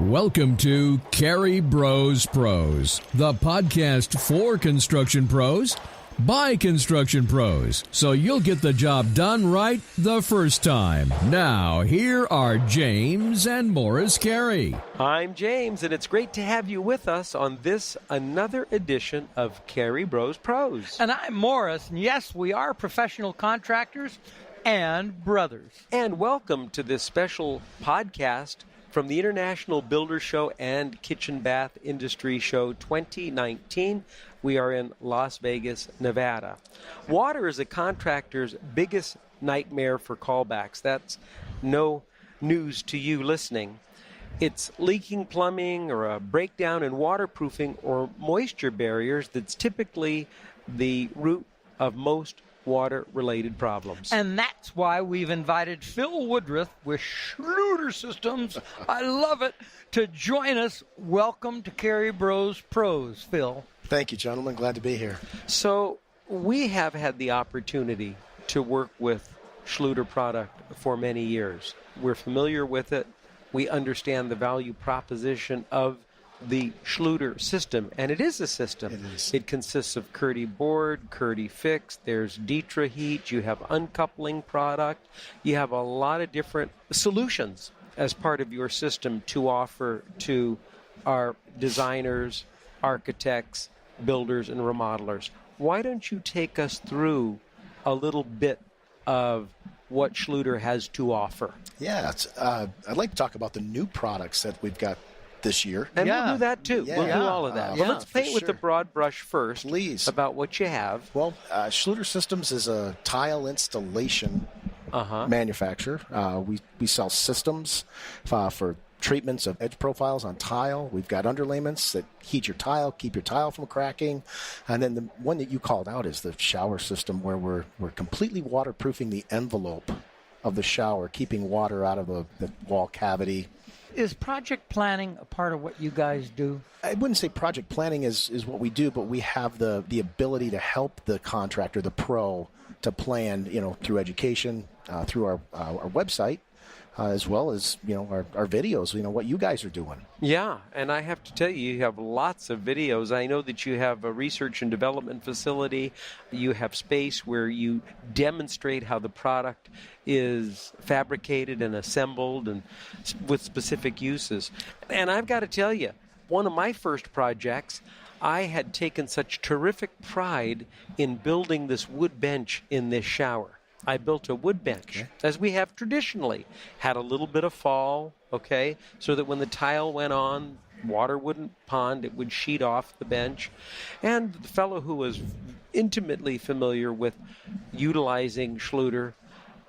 Welcome to Carey Bros Pros, the podcast for construction pros by construction pros, so you'll get the job done right the first time. Now, here are James and Morris Carey. I'm James, and it's great to have you with us on this another edition of Carey Bros Pros. And I'm Morris, and yes, we are professional contractors and brothers. And welcome to this special podcast from the International Builder Show and Kitchen Bath Industry Show 2019. We are in Las Vegas, Nevada. Water is a contractor's biggest nightmare for callbacks. That's no news to you listening. It's leaking plumbing or a breakdown in waterproofing or moisture barriers that's typically the root of most water-related problems. And that's why we've invited Phil Woodruff with Schluter Systems, I love it, to join us. Welcome to Carey Bros Pros, Phil. Thank you, gentlemen. Glad to be here. So we have had the opportunity to work with Schluter product for many years. We're familiar with it. We understand the value proposition of the Schluter system, and it is a system. It is. It consists of Carey board, Carey fix, there's Ditra heat, you have uncoupling product, you have a lot of different solutions as part of your system to offer to our designers, architects, builders, and remodelers. Why don't you take us through a little bit of what Schluter has to offer? Yeah, I'd like to talk about the new products that we've got this year. And we'll do that too. Yeah. We'll do all of that. But let's paint with the broad brush first. Please. About what you have. Well, Schluter Systems is a tile installation manufacturer. We sell systems for treatments of edge profiles on tile. We've got underlayments that heat your tile, keep your tile from cracking. And then the one that you called out is the shower system, where we're completely waterproofing the envelope of the shower, keeping water out of the wall cavity. Is project planning a part of what you guys do? I wouldn't say project planning is what we do, but we have the ability to help the contractor, the pro, to plan, through education, through our website, as well as, our videos, what you guys are doing. Yeah, and I have to tell you, you have lots of videos. I know that you have a research and development facility. You have space where you demonstrate how the product is fabricated and assembled and with specific uses. And I've got to tell you, one of my first projects, I had taken such terrific pride in building this wood bench in this shower. I built a wood bench, as we have traditionally. Had a little bit of fall, so that when the tile went on, water wouldn't pond, it would sheet off the bench. And the fellow who was intimately familiar with utilizing Schluter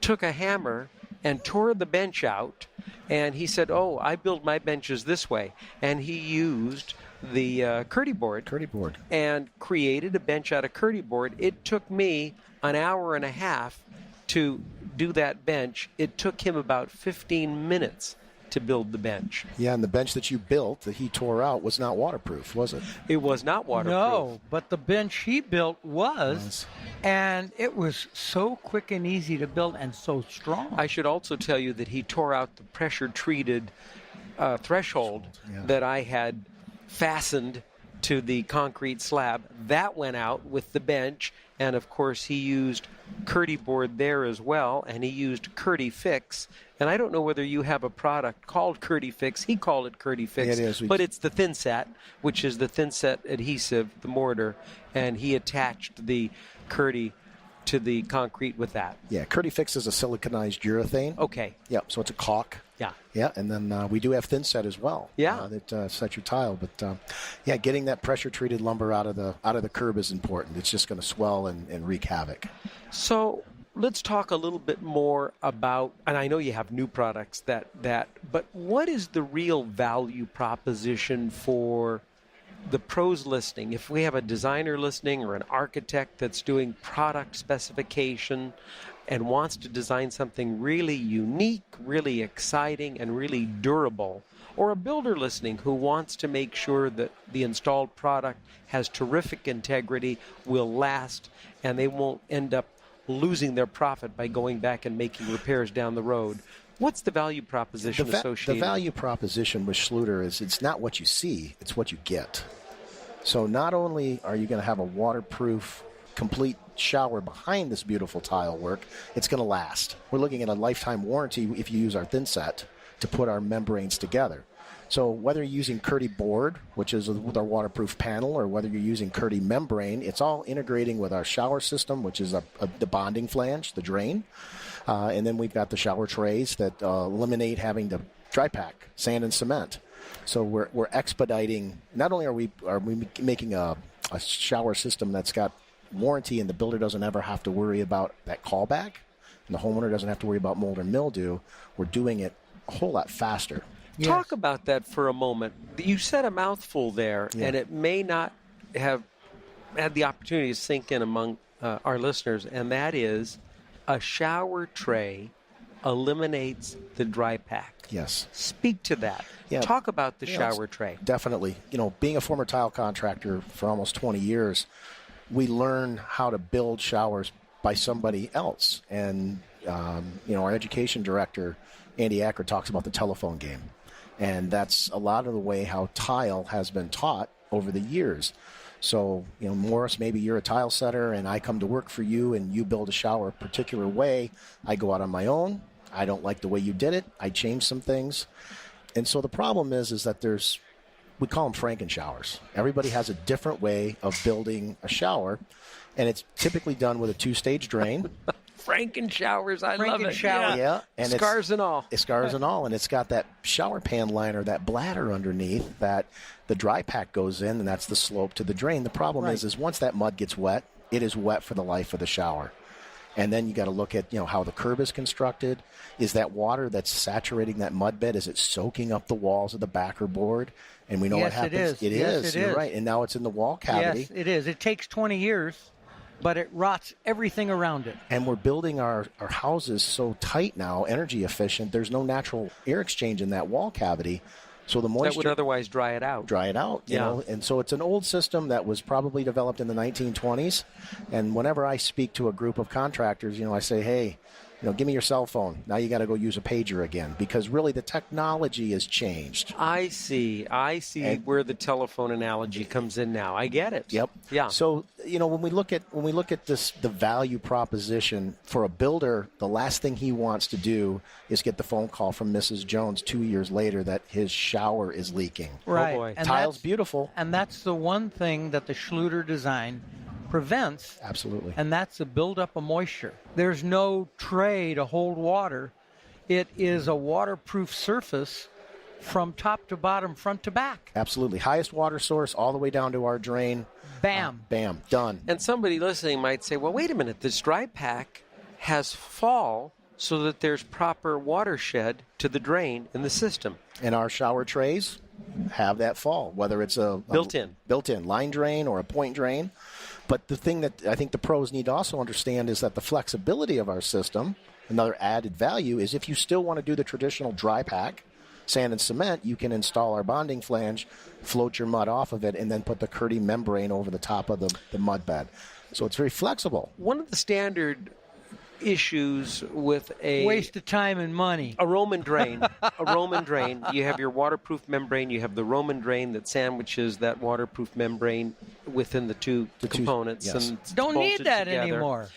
took a hammer and tore the bench out, and he said, I build my benches this way. And he used the Carey board. And created a bench out of Carey board. It took me an hour and a half to do that bench. It took him about 15 minutes to build the bench. Yeah, and the bench that you built, that he tore out, was not waterproof, was it? It was not waterproof. No, but the bench he built was, and it was so quick and easy to build and so strong. I should also tell you that he tore out the pressure-treated threshold that I had fastened to the concrete slab. That went out with the bench, and of course he used Carey board there as well, and he used Carey fix. And I don't know whether you have a product called Carey fix. He called it Carey fix, yeah, it is. But it's the thin set, which is the thin set adhesive, the mortar, and he attached the Carey to the concrete with that. Yeah, Carey fix is a siliconized urethane. Okay. Yeah, so it's a caulk. Yeah. Yeah, and then we do have thin set as well. Yeah. That set your tile, but getting that pressure treated lumber out of the curb is important. It's just going to swell and wreak havoc. So let's talk a little bit more about, and I know you have new products but what is the real value proposition for the pros listening? If we have a designer listening or an architect that's doing product specification and wants to design something really unique, really exciting, and really durable, or a builder listening who wants to make sure that the installed product has terrific integrity, will last, and they won't end up losing their profit by going back and making repairs down the road. What's the value proposition associated? The value proposition with Schluter is it's not what you see, it's what you get. So not only are you going to have a waterproof, complete shower behind this beautiful tile work, it's going to last. We're looking at a lifetime warranty if you use our thin set to put our membranes together. So whether you're using Carey board, which is with our waterproof panel, or whether you're using Carey membrane, it's all integrating with our shower system, which is the bonding flange, the drain. And then we've got the shower trays that eliminate having to dry pack sand and cement. So we're expediting. Not only are we making a shower system that's got warranty, and the builder doesn't ever have to worry about that callback, and the homeowner doesn't have to worry about mold or mildew. We're doing it a whole lot faster. Yes. Talk about that for a moment. You said a mouthful there, and it may not have had the opportunity to sink in among our listeners, and that is a shower tray eliminates the dry pack. Yes. Speak to that. Yeah. Talk about the shower tray. Definitely. Being a former tile contractor for almost 20 years, we learn how to build showers by somebody else. And, our education director, Andy Acker, talks about the telephone game. And that's a lot of the way how tile has been taught over the years. So, Morris, maybe you're a tile setter and I come to work for you and you build a shower a particular way. I go out on my own. I don't like the way you did it. I change some things. And so the problem is that we call them Franken showers. Everybody has a different way of building a shower, and it's typically done with a 2-stage drain. Franken showers, I love it. Shower. Yeah, and scars and all. Scars and all, and it's got that shower pan liner, that bladder underneath that the dry pack goes in, and that's the slope to the drain. The problem is once that mud gets wet, it is wet for the life of the shower. And then you got to look at how the curb is constructed. Is that water that's saturating that mud bed, is it soaking up the walls of the backer board? And we know what happens. It is. You're right. And now it's in the wall cavity. Yes, it is. It takes 20 years, but it rots everything around it. And we're building our houses so tight now, energy efficient. There's no natural air exchange in that wall cavity. So the moisture that would otherwise dry it out. You know. And so it's an old system that was probably developed in the 1920s. And whenever I speak to a group of contractors, I say, hey, give me your cell phone. Now you got to go use a pager again, because really the technology has changed. I see where the telephone analogy comes in now. I get it. Yep. Yeah. So, when we look at this, the value proposition for a builder, the last thing he wants to do is get the phone call from Mrs. Jones 2 years later that his shower is leaking. Right. Oh boy. And Tile's beautiful. And that's the one thing that the Schluter design prevents. Absolutely. And that's the buildup of moisture. There's no tray to hold water. It is a waterproof surface from top to bottom, front to back. Absolutely. Highest water source all the way down to our drain. Bam. Bam. Done. And somebody listening might say, well, wait a minute. This dry pack has fall so that there's proper watershed to the drain in the system. And our shower trays have that fall, whether it's a built-in line drain or a point drain. But the thing that I think the pros need to also understand is that the flexibility of our system, another added value, is if you still want to do the traditional dry pack, sand and cement, you can install our bonding flange, float your mud off of it, and then put the Carey membrane over the top of the mud bed. So it's very flexible. One of the standard issues with a waste of time and money. A Roman drain. You have your waterproof membrane. You have the Roman drain that sandwiches that waterproof membrane within the two components. Yes. And it's Don't need bolted that together. anymore.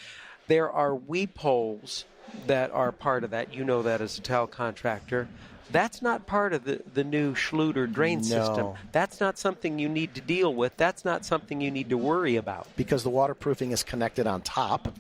There are weep holes that are part of that. You know that as a tile contractor. That's not part of the new Schluter drain system. That's not something you need to deal with. That's not something you need to worry about. Because the waterproofing is connected on top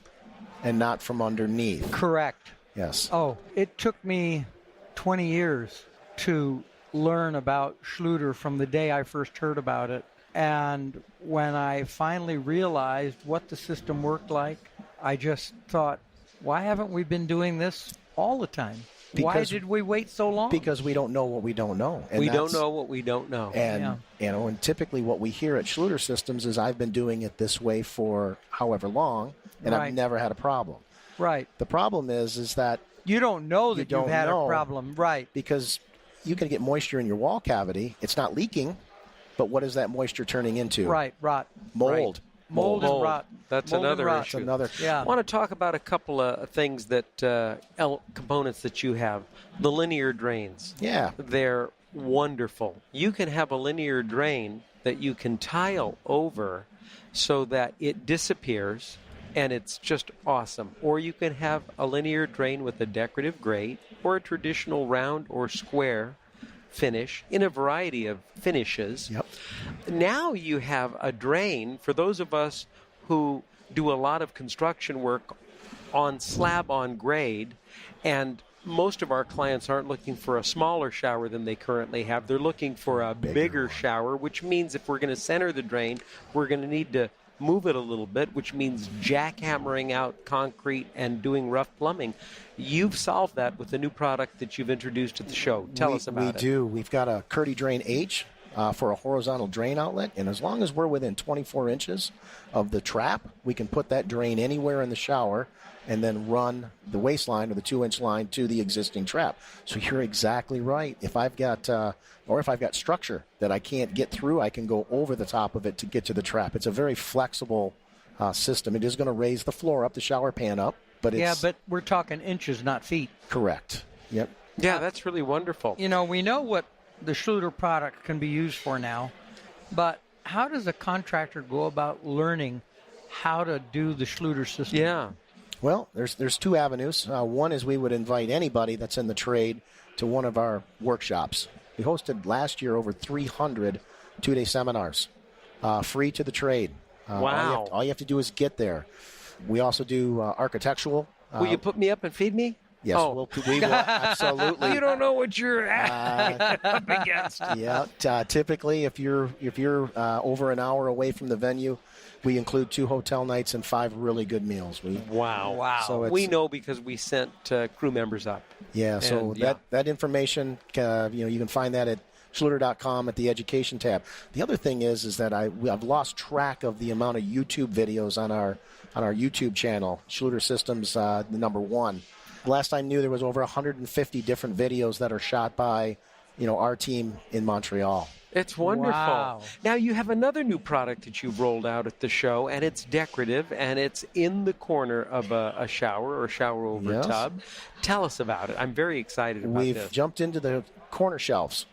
and not from underneath. Correct. Yes. Oh, it took me 20 years to learn about Schluter from the day I first heard about it. And when I finally realized what the system worked like, I just thought, why haven't we been doing this all the time? Why did we wait so long? Because we don't know what we don't know. And we don't know what we don't know. And, and typically what we hear at Schluter Systems is I've been doing it this way for however long, and I've never had a problem. Right. The problem is that you don't know that you've had a problem. Right. Because you can get moisture in your wall cavity. It's not leaking, but what is that moisture turning into? Right. Rot. Mold. Right. Mold and rot. That's Mold and another rot. issue. Yeah. I want to talk about a couple of things that components that you have. The linear drains. Yeah. They're wonderful. You can have a linear drain that you can tile over so that it disappears, and it's just awesome. Or you can have a linear drain with a decorative grate or a traditional round or square finish in a variety of finishes. Yep. Now you have a drain for those of us who do a lot of construction work on slab on grade, and most of our clients aren't looking for a smaller shower than they currently have. They're looking for a bigger shower, which means if we're going to center the drain, we're going to need to move it a little bit, which means jackhammering out concrete and doing rough plumbing. You've solved that with the new product that you've introduced at the show. Tell us about it. We do. We've got a Carey Drain H for a horizontal drain outlet, and as long as we're within 24 inches of the trap, we can put that drain anywhere in the shower and then run the waistline or the 2-inch line to the existing trap. So you're exactly right. If I've got structure that I can't get through, I can go over the top of it to get to the trap. It's a very flexible system. It is going to raise the floor up, the shower pan up, but but we're talking inches, not feet. Correct. Yep. Yeah, that's really wonderful. You know, we know what the Schluter product can be used for now, but how does a contractor go about learning how to do the Schluter system? Yeah. Well, there's two avenues. One is we would invite anybody that's in the trade to one of our workshops. We hosted last year over 300 two-day seminars, free to the trade. Wow. All you have to do is get there. We also do architectural. Will you put me up and feed me? Yes, we will absolutely. You don't know what you're up against. Yeah, typically if you're over an hour away from the venue, we include 2 hotel nights and 5 really good meals. Wow. So we know because we sent crew members up. Yeah, so that information, you can find that at schluter.com at the education tab. The other thing is that I've lost track of the amount of YouTube videos on our YouTube channel, Schluter Systems, the number 1. Last I knew, there was over 150 different videos that are shot by, our team in Montreal. It's wonderful. Wow. Now you have another new product that you've rolled out at the show, and it's decorative, and it's in the corner of a shower or shower over tub. Tell us about it. I'm very excited about this. We've jumped into the corner shelves.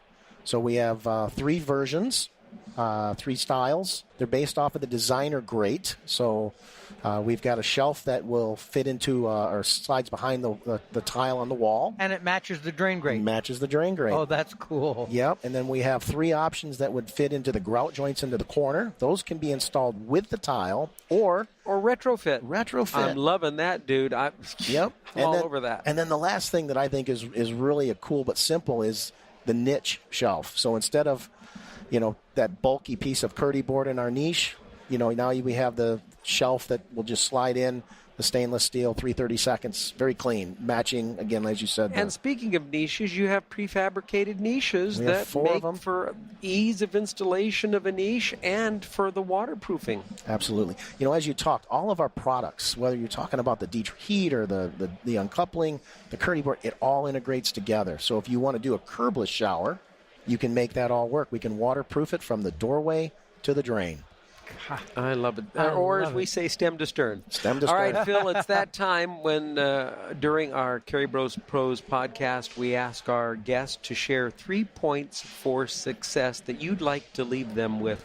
So we have 3 versions, 3 styles. They're based off of the designer grate. So we've got a shelf that will fit into or slides behind the tile on the wall. And it matches the drain grate. Matches the drain grate. Oh, that's cool. Yep. And then we have 3 options that would fit into the grout joints into the corner. Those can be installed with the tile or retrofit. I'm loving that, dude. Yep. I'm all over that. And then the last thing that I think is really a cool but simple is the niche shelf. So instead of, that bulky piece of Carey board in our niche, now we have the shelf that will just slide in, the stainless steel, 3/32, very clean, matching, again, as you said. And speaking of niches, you have prefabricated niches that 4 make of them for ease of installation of a niche and for the waterproofing. Absolutely. As you talked, all of our products, whether you're talking about the deep heat or the uncoupling, the Carey board, it all integrates together. So if you want to do a curbless shower, you can make that all work. We can waterproof it from the doorway to the drain. I love it. Or as we say, stem to stern. Stem to All stern. right, Phil, it's that time when during our Carey Bros Pros podcast, we ask our guests to share 3 points for success that you'd like to leave them with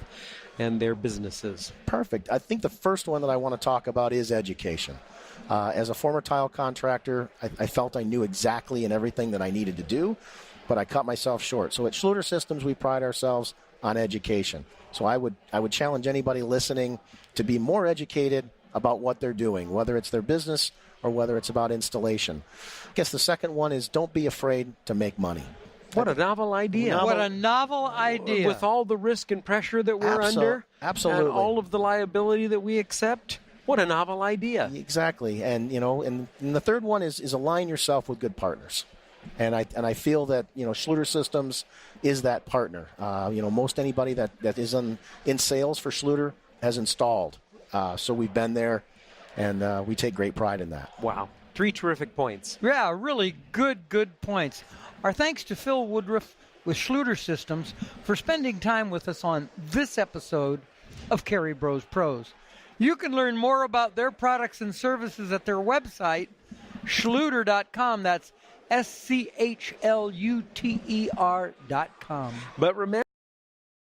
and their businesses. Perfect. I think the first one that I want to talk about is education. As a former tile contractor, I felt I knew exactly and everything that I needed to do, but I cut myself short. So at Schluter Systems, we pride ourselves on education. So I would challenge anybody listening to be more educated about what they're doing, whether it's their business or whether it's about installation. I guess the second one is don't be afraid to make money. What a novel idea. What a novel idea. With all the risk and pressure that we're under. Absolutely. And all of the liability that we accept. What a novel idea. Exactly. And, and the third one is align yourself with good partners. And I feel that, Schluter Systems is that partner. Most anybody that is in sales for Schluter has installed. So we've been there, and we take great pride in that. Wow. 3 terrific points. Yeah, really good points. Our thanks to Phil Woodruff with Schluter Systems for spending time with us on this episode of Carey Bros Pros. You can learn more about their products and services at their website, schluter.com. That's SCHLUTER.com. But remember,